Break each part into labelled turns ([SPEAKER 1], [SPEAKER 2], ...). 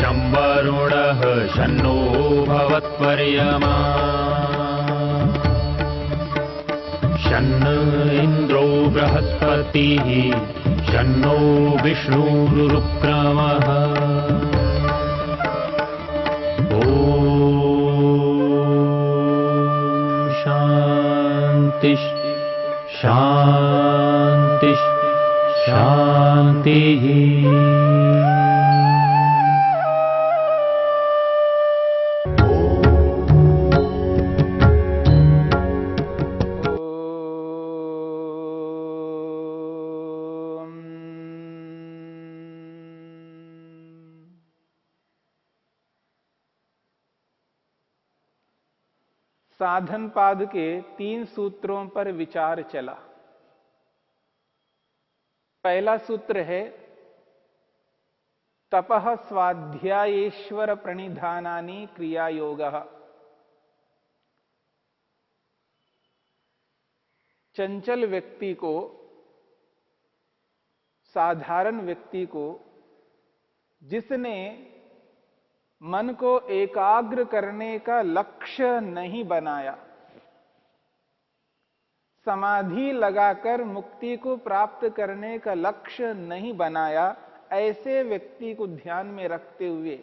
[SPEAKER 1] शं वरुणः शन्नो भवत्वर्यमा शन्न इन्द्रो बृहस्पतिः शन्नो विष्णुरुक्रमः ॐ शान्ति शान्ति शान्तिः।
[SPEAKER 2] साधन पाद के 3 सूत्रों पर विचार चला। पहला सूत्र है तपः स्वाध्यायेश्वर प्रणिधानानि क्रिया योगः। चंचल व्यक्ति को, साधारण व्यक्ति को, जिसने मन को एकाग्र करने का लक्ष्य नहीं बनाया, समाधि लगाकर मुक्ति को प्राप्त करने का लक्ष्य नहीं बनाया, ऐसे व्यक्ति को ध्यान में रखते हुए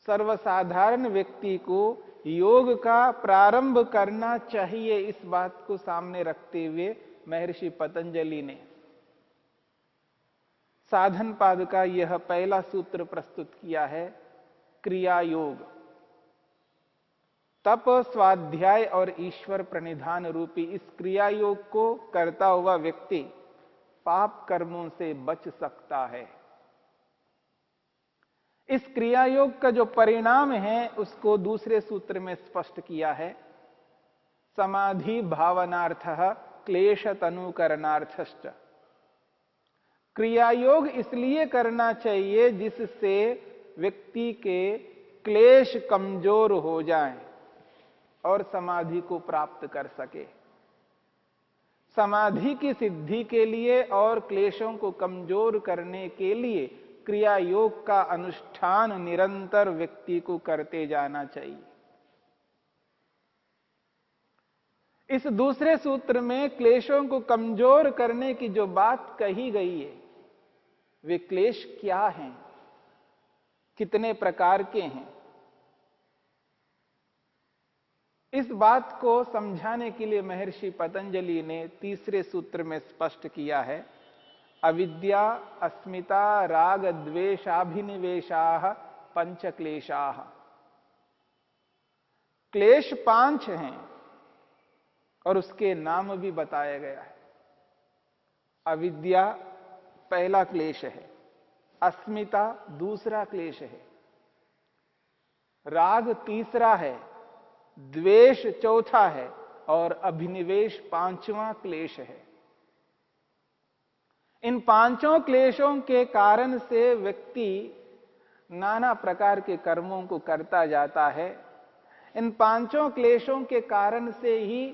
[SPEAKER 2] सर्वसाधारण व्यक्ति को योग का प्रारंभ करना चाहिए, इस बात को सामने रखते हुए महर्षि पतंजलि ने साधन पाद का यह पहला सूत्र प्रस्तुत किया है, क्रिया योग। तप, स्वाध्याय और ईश्वर प्रणिधान रूपी इस क्रिया योग को करता हुआ व्यक्ति पाप कर्मों से बच सकता है। इस क्रिया योग का जो परिणाम है उसको दूसरे सूत्र में स्पष्ट किया है, समाधि भावनार्थः क्लेश तनुकरणार्थश्च। क्रिया योग इसलिए करना चाहिए जिससे व्यक्ति के क्लेश कमजोर हो जाएं और समाधि को प्राप्त कर सके। समाधि की सिद्धि के लिए और क्लेशों को कमजोर करने के लिए क्रिया योग का अनुष्ठान निरंतर व्यक्ति को करते जाना चाहिए। इस दूसरे सूत्र में क्लेशों को कमजोर करने की जो बात कही गई है, वे क्लेश क्या हैं, कितने प्रकार के हैं, इस बात को समझाने के लिए महर्षि पतंजलि ने तीसरे सूत्र में स्पष्ट किया है, अविद्या अस्मिता राग द्वेषाभिनिवेशाः पंच क्लेशाः। क्लेश 5 हैं और उसके नाम भी बताया गया है। अविद्या पहला क्लेश है, अस्मिता दूसरा क्लेश है, राग तीसरा है, द्वेष चौथा है और अभिनिवेश 5वां क्लेश है। इन 5 क्लेशों के कारण से व्यक्ति नाना प्रकार के कर्मों को करता जाता है। इन 5 क्लेशों के कारण से ही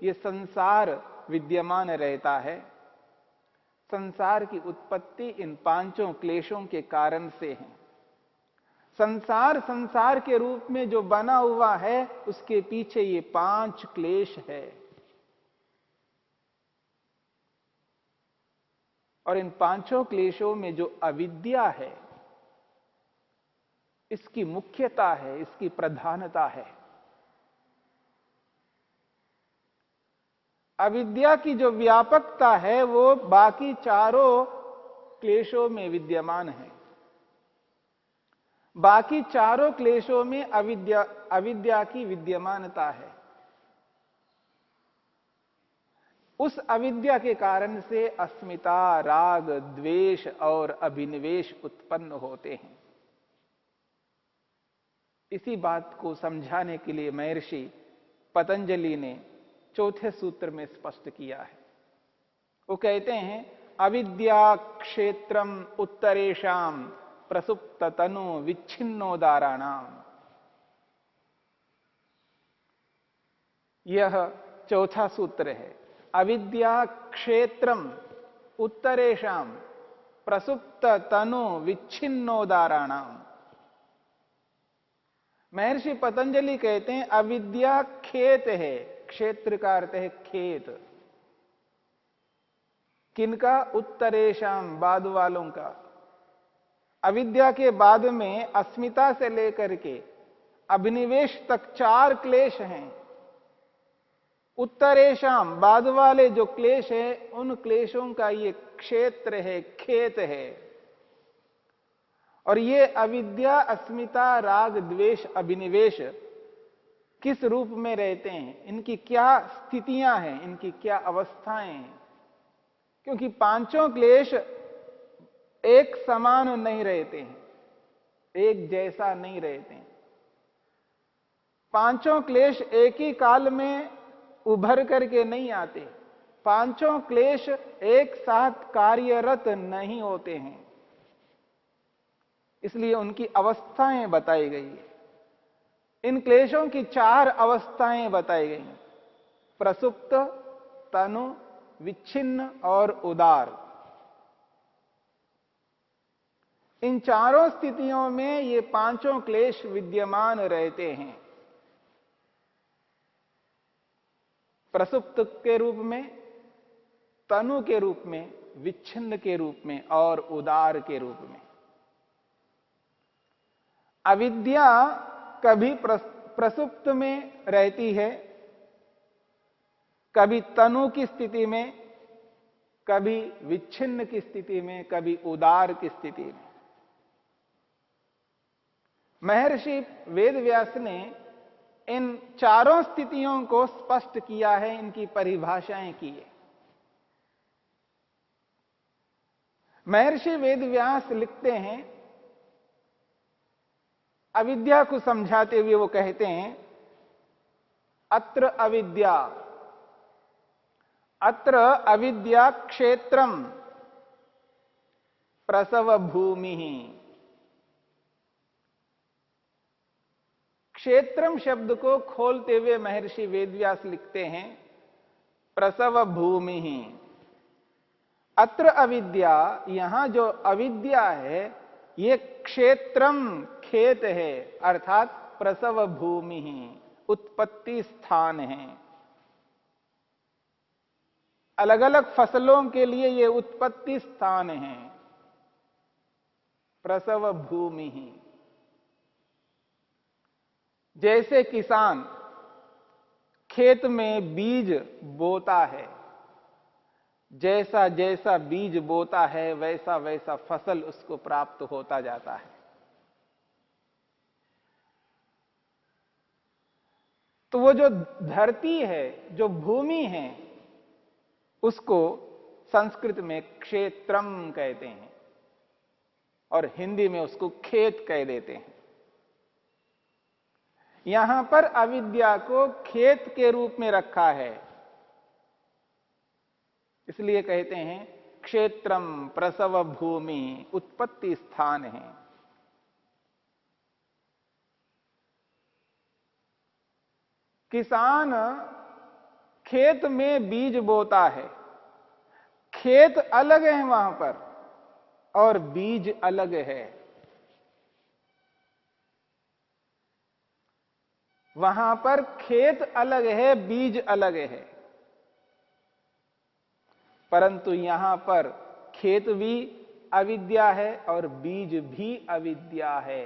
[SPEAKER 2] ये संसार विद्यमान रहता है। संसार की उत्पत्ति इन 5 क्लेशों के कारण से है। संसार संसार के रूप में जो बना हुआ है उसके पीछे ये 5 क्लेश है। और इन 5 क्लेशों में जो अविद्या है, इसकी मुख्यता है, इसकी प्रधानता है। अविद्या की जो व्यापकता है वो बाकी चारों क्लेशों में विद्यमान है। बाकी चारों क्लेशों में अविद्या की विद्यमानता है। उस अविद्या के कारण से अस्मिता, राग, द्वेष और अभिनिवेश उत्पन्न होते हैं। इसी बात को समझाने के लिए महर्षि पतंजलि ने चौथे सूत्र में स्पष्ट किया है। वो कहते हैं, अविद्या क्षेत्रम उत्तरेषाम प्रसुप्त तनु विच्छिन्नोदाराणाम। यह चौथा सूत्र है। अविद्या क्षेत्रम उत्तरेषाम प्रसुप्त तनु विच्छिन्नोदाराणाम। महर्षि पतंजलि कहते हैं अविद्या खेत है। क्षेत्र का अर्थ है खेत। किनका? उत्तरेशम, बाद वालों का। अविद्या के बाद में अस्मिता से लेकर के अभिनिवेश तक 4 क्लेश हैं। उत्तरेशम, बाद वाले जो क्लेश है, उन क्लेशों का ये क्षेत्र है, खेत है। और ये अविद्या, अस्मिता, राग, द्वेष, अभिनिवेश किस रूप में रहते हैं, इनकी क्या स्थितियां हैं, इनकी क्या अवस्थाएं हैं। क्योंकि पांचों क्लेश एक समान नहीं रहते हैं, एक जैसा नहीं रहते हैं। पांचों क्लेश एक ही काल में उभर करके नहीं आते। पांचों क्लेश एक साथ कार्यरत नहीं होते हैं, इसलिए उनकी अवस्थाएं बताई गई है। इन क्लेशों की 4 अवस्थाएं बताई गई हैं: प्रसुप्त, तनु, विच्छिन्न और उदार। इन चारों स्थितियों में ये पांचों क्लेश विद्यमान रहते हैं। प्रसुप्त के रूप में, तनु के रूप में, विच्छिन्न के रूप में और उदार के रूप में। अविद्या कभी प्रसुप्त में रहती है, कभी तनु की स्थिति में, कभी विच्छिन्न की स्थिति में, कभी उदार की स्थिति में। महर्षि वेदव्यास ने इन चारों स्थितियों को स्पष्ट किया है, इनकी परिभाषाएं की है। महर्षि वेदव्यास लिखते हैं, अविद्या को समझाते हुए वो कहते हैं, अत्र अविद्या, अत्र अविद्या क्षेत्रम प्रसव भूमि। क्षेत्रम शब्द को खोलते हुए महर्षि वेदव्यास लिखते हैं, प्रसव भूमि। अत्र अविद्या, यहां जो अविद्या है, ये क्षेत्रम खेत है, अर्थात प्रसव भूमि, उत्पत्ति स्थान है। अलग अलग फसलों के लिए ये उत्पत्ति स्थान है, प्रसव भूमि। जैसे किसान खेत में बीज बोता है, जैसा जैसा बीज बोता है वैसा वैसा फसल उसको प्राप्त होता जाता है। तो वो जो धरती है, जो भूमि है, उसको संस्कृत में क्षेत्रम कहते हैं और हिंदी में उसको खेत कह देते हैं। यहां पर अविद्या को खेत के रूप में रखा है, इसलिए कहते हैं क्षेत्रम प्रसव भूमि, उत्पत्ति स्थान है। किसान खेत में बीज बोता है, खेत अलग है वहां पर और बीज अलग है। वहां पर खेत अलग है, बीज अलग है, परंतु यहां पर खेत भी अविद्या है और बीज भी अविद्या है।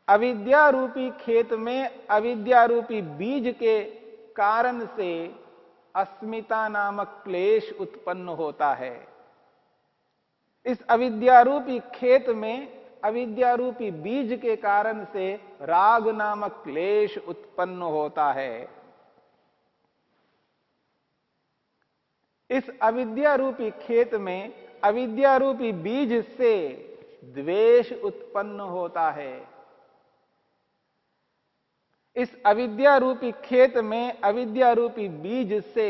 [SPEAKER 2] अविद्या रूपी खेत में अविद्या रूपी बीज के कारण से अस्मिता नामक क्लेश उत्पन्न होता है। इस अविद्या रूपी खेत में अविद्या रूपी बीज के कारण से राग नामक क्लेश उत्पन्न होता है। इस अविद्या रूपी खेत में अविद्या रूपी बीज से द्वेष उत्पन्न होता है। इस अविद्या रूपी खेत में अविद्या रूपी बीज से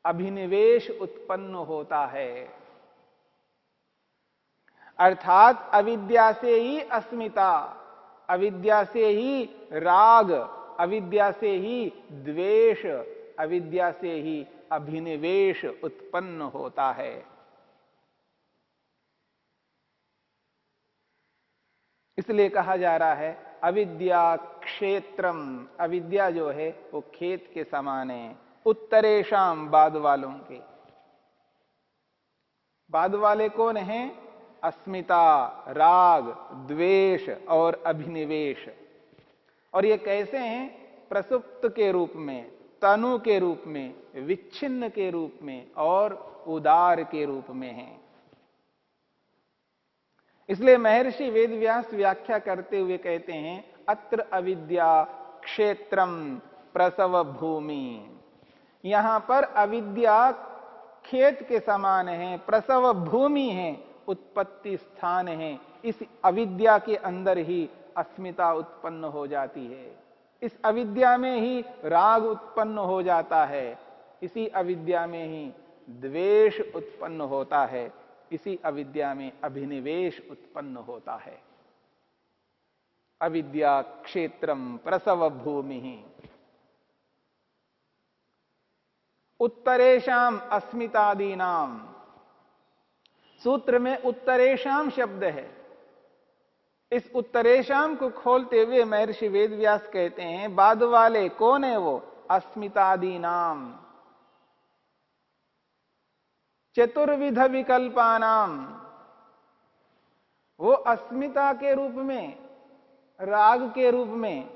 [SPEAKER 2] अभिनिवेश उत्पन्न होता है, अर्थात अविद्या से ही अस्मिता, अविद्या से ही राग, अविद्या से ही द्वेष, अविद्या से ही अभिनिवेश उत्पन्न होता है। इसलिए कहा जा रहा है अविद्या क्षेत्रम, अविद्या जो है वो खेत के समान है, उत्तरेशम, बाद वालों के। बाद वाले कौन हैं? अस्मिता, राग, द्वेष और अभिनिवेश। और ये कैसे हैं? प्रसुप्त के रूप में, तनु के रूप में, विच्छिन्न के रूप में और उदार के रूप में हैं। इसलिए महर्षि वेदव्यास व्याख्या करते हुए कहते हैं अत्र अविद्या क्षेत्रम प्रसव भूमि। यहां पर अविद्या खेत के समान है, प्रसव भूमि है, उत्पत्ति स्थान है। इस अविद्या के अंदर ही अस्मिता उत्पन्न हो जाती है, इस अविद्या में ही राग उत्पन्न हो जाता है, इसी अविद्या में ही द्वेष उत्पन्न होता है, इसी अविद्या में अभिनिवेश उत्पन्न होता है। अविद्या क्षेत्रम प्रसव भूमि। उत्तरेशम अस्मितादीनाम, सूत्र में उत्तरेशम शब्द है। इस उत्तरेशम को खोलते हुए महर्षि वेदव्यास कहते हैं बाद वाले कौन है? वो अस्मितादीनाम, चतुर्विध विकल्पानाम। वो अस्मिता के रूप में, राग के रूप में,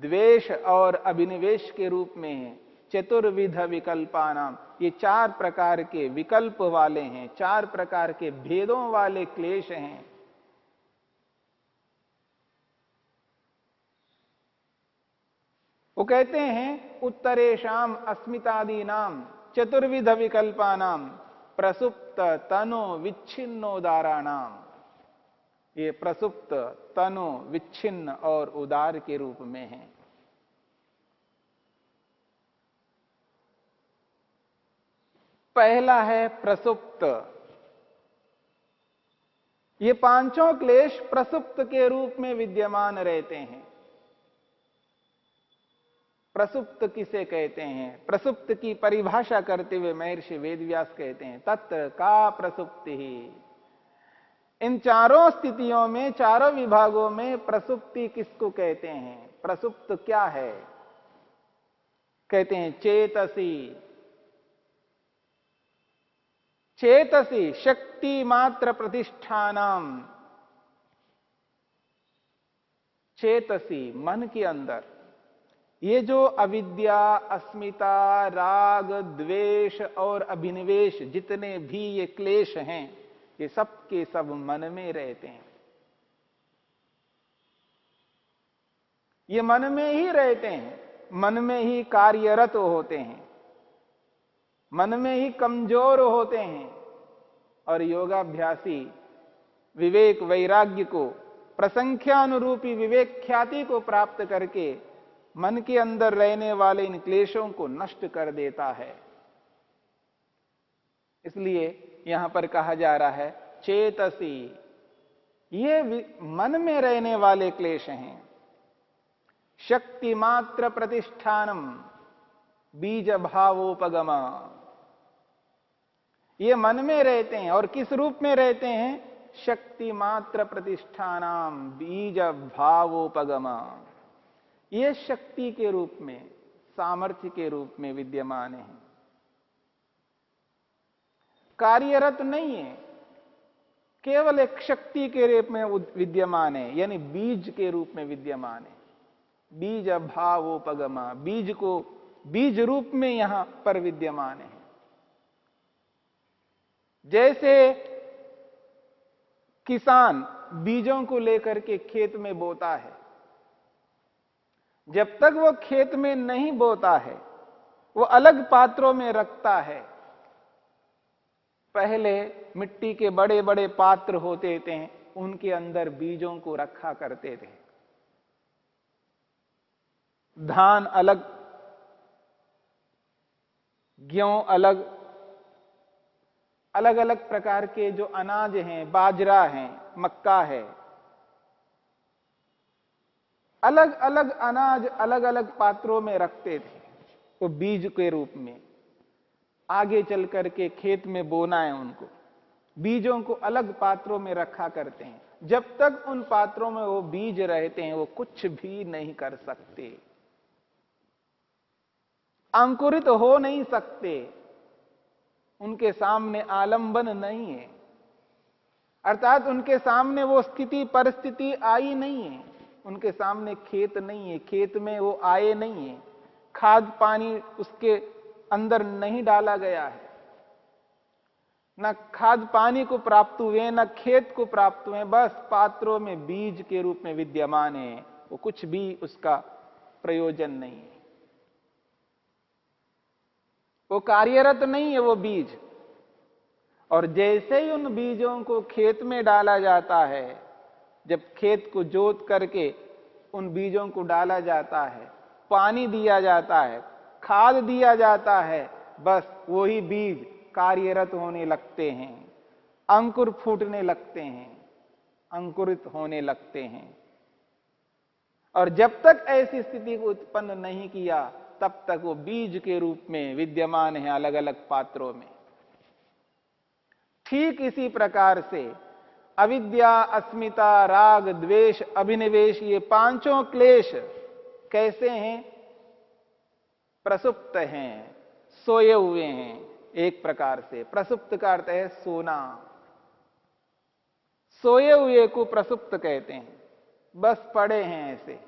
[SPEAKER 2] द्वेष और अभिनिवेश के रूप में है। चतुर्विध विकल्पानाम, ये 4 प्रकार के विकल्प वाले हैं, 4 प्रकार के भेदों वाले क्लेश हैं। वो कहते हैं उत्तरेशम अस्मितादीनाम चतुर्विध विकल्पानाम प्रसुप्त तनु विच्छिन्नोदाराणाम। ये प्रसुप्त, तनु, विच्छिन्न और उदार के रूप में है। पहला है प्रसुप्त। ये पांचों क्लेश प्रसुप्त के रूप में विद्यमान रहते हैं। प्रसुप्त किसे कहते हैं? प्रसुप्त की परिभाषा करते हुए महर्षि वेदव्यास कहते हैं तत्र का प्रसुप्ति ही। इन चारों स्थितियों में, चारों विभागों में प्रसुप्ति किसको कहते हैं? प्रसुप्त क्या है? कहते हैं चेतसी। चेतसी शक्ति मात्र प्रतिष्ठानम। चेतसी मन के अंदर ये जो अविद्या, अस्मिता, राग, द्वेष और अभिनिवेश जितने भी ये क्लेश हैं, ये सब के सब मन में रहते हैं। ये मन में ही रहते हैं, मन में ही कार्यरत होते हैं, मन में ही कमजोर होते हैं। और योगाभ्यासी विवेक वैराग्य को, प्रसंख्यानुरूपी विवेक ख्याति को प्राप्त करके मन के अंदर रहने वाले इन क्लेशों को नष्ट कर देता है। इसलिए यहां पर कहा जा रहा है चेतसी, ये मन में रहने वाले क्लेश हैं। शक्ति मात्र प्रतिष्ठानम बीज भावोपगम। ये मन में रहते हैं और किस रूप में रहते हैं? शक्ति मात्र प्रतिष्ठानम बीज भावोपगम। ये शक्ति के रूप में, सामर्थ्य के रूप में विद्यमान है, कार्यरत नहीं है, केवल एक शक्ति के रूप में विद्यमान है, यानी बीज के रूप में विद्यमान है। बीज भावोपगमा, बीज को बीज रूप में यहां पर विद्यमान है। जैसे किसान बीजों को लेकर के खेत में बोता है, जब तक वो खेत में नहीं बोता है वो अलग पात्रों में रखता है। पहले मिट्टी के बड़े बड़े पात्र होते थे, उनके अंदर बीजों को रखा करते थे। धान अलग, गेहूं अलग, अलग अलग प्रकार के जो अनाज हैं, बाजरा है, मक्का है, अलग अलग अनाज अलग अलग पात्रों में रखते थे तो बीज के रूप में। आगे चल करके खेत में बोना है उनको, बीजों को अलग पात्रों में रखा करते हैं। जब तक उन पात्रों में वो बीज रहते हैं वो कुछ भी नहीं कर सकते, अंकुरित हो नहीं सकते, उनके सामने आलंबन नहीं है, अर्थात उनके सामने वो स्थिति परिस्थिति आई नहीं है। उनके सामने खेत नहीं है, खेत में वो आए नहीं है, खाद पानी उसके अंदर नहीं डाला गया है, न खाद पानी को प्राप्त हुए न खेत को प्राप्त हुए, बस पात्रों में बीज के रूप में विद्यमान है, वो कुछ भी उसका प्रयोजन नहीं है, वो कार्यरत नहीं है वो बीज। और जैसे ही उन बीजों को खेत में डाला जाता है, जब खेत को जोत करके उन बीजों को डाला जाता है, पानी दिया जाता है, खाद दिया जाता है, बस वही बीज कार्यरत होने लगते हैं, अंकुर फूटने लगते हैं, अंकुरित होने लगते हैं। और जब तक ऐसी स्थिति को उत्पन्न नहीं किया तब तक वो बीज के रूप में विद्यमान है अलग अलग पात्रों में। ठीक इसी प्रकार से अविद्या, अस्मिता, राग, द्वेष, अभिनिवेश, ये पांचों क्लेश कैसे हैं? प्रसुप्त हैं, सोए हुए हैं। एक प्रकार से प्रसुप्त का अर्थ है सोना, सोए हुए को प्रसुप्त कहते हैं, बस पड़े हैं ऐसे।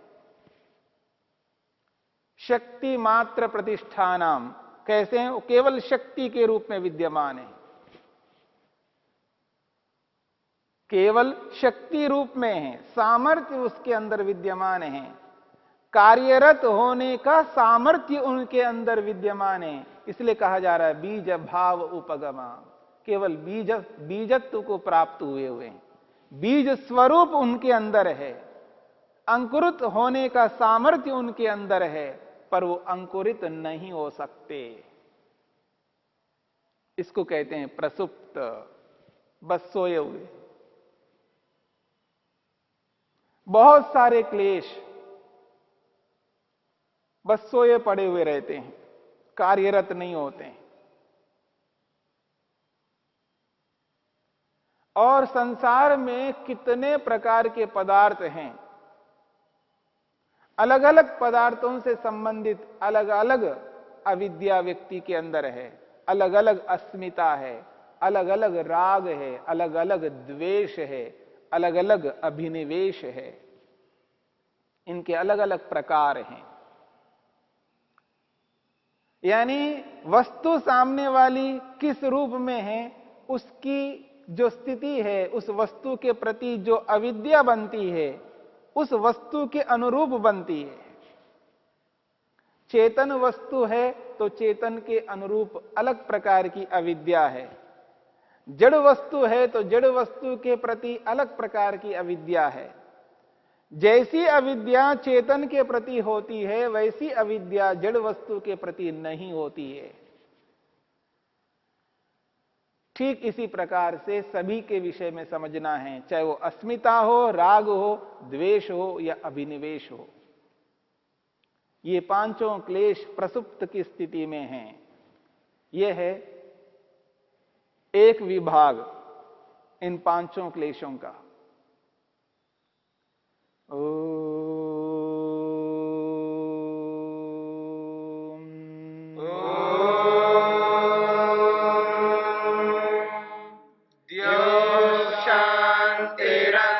[SPEAKER 2] शक्ति मात्र प्रतिष्ठानाम, कैसे हैं? वो केवल शक्ति के रूप में विद्यमान है, केवल शक्ति रूप में है, सामर्थ्य उसके अंदर विद्यमान है, कार्यरत होने का सामर्थ्य उनके अंदर विद्यमान है। इसलिए कहा जा रहा है बीज भाव उपगमा, केवल बीजत्व को प्राप्त हुए हुए हैं, बीज स्वरूप उनके अंदर है, अंकुरित होने का सामर्थ्य उनके अंदर है, पर वो अंकुरित नहीं हो सकते। इसको कहते हैं प्रसुप्त, बस सोए हुए। बहुत सारे क्लेश बस सोए पड़े हुए रहते हैं, कार्यरत नहीं होते हैं। और संसार में कितने प्रकार के पदार्थ हैं, अलग अलग पदार्थों से संबंधित अलग अलग अविद्या व्यक्ति के अंदर है, अलग अलग अस्मिता है, अलग अलग राग है, अलग अलग द्वेष है, अलग अलग अभिनिवेश है, इनके अलग अलग प्रकार हैं। यानी वस्तु सामने वाली किस रूप में है, उसकी जो स्थिति है, उस वस्तु के प्रति जो अविद्या बनती है, उस वस्तु के अनुरूप बनती है। चेतन वस्तु है तो चेतन के अनुरूप अलग प्रकार की अविद्या है, जड़ वस्तु है तो जड़ वस्तु के प्रति अलग प्रकार की अविद्या है। जैसी अविद्या चेतन के प्रति होती है, वैसी अविद्या जड़ वस्तु के प्रति नहीं होती है। ठीक इसी प्रकार से सभी के विषय में समझना है, चाहे वो अस्मिता हो, राग हो, द्वेष हो या अभिनिवेश हो। ये पांचों क्लेश प्रसुप्त की स्थिति में हैं। यह है एक विभाग इन पांचों क्लेशों का।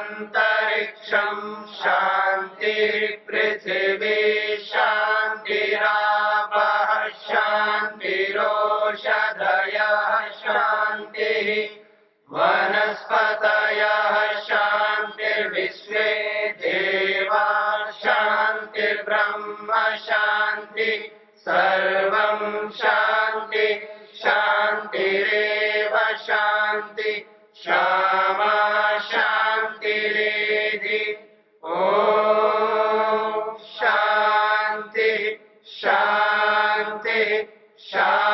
[SPEAKER 3] शांतिरंतरिक्षं शांति पृथिवी शांतिरापः शांतिरोषधयः शांतिः वनस्पतयः शांतिर्विश्वे देवा शांतिर्ब्रह्म शांति सर्वं शांति शांतिरेव शांति क्षमा शांतिरेधि। ओम शांति शांति शांति।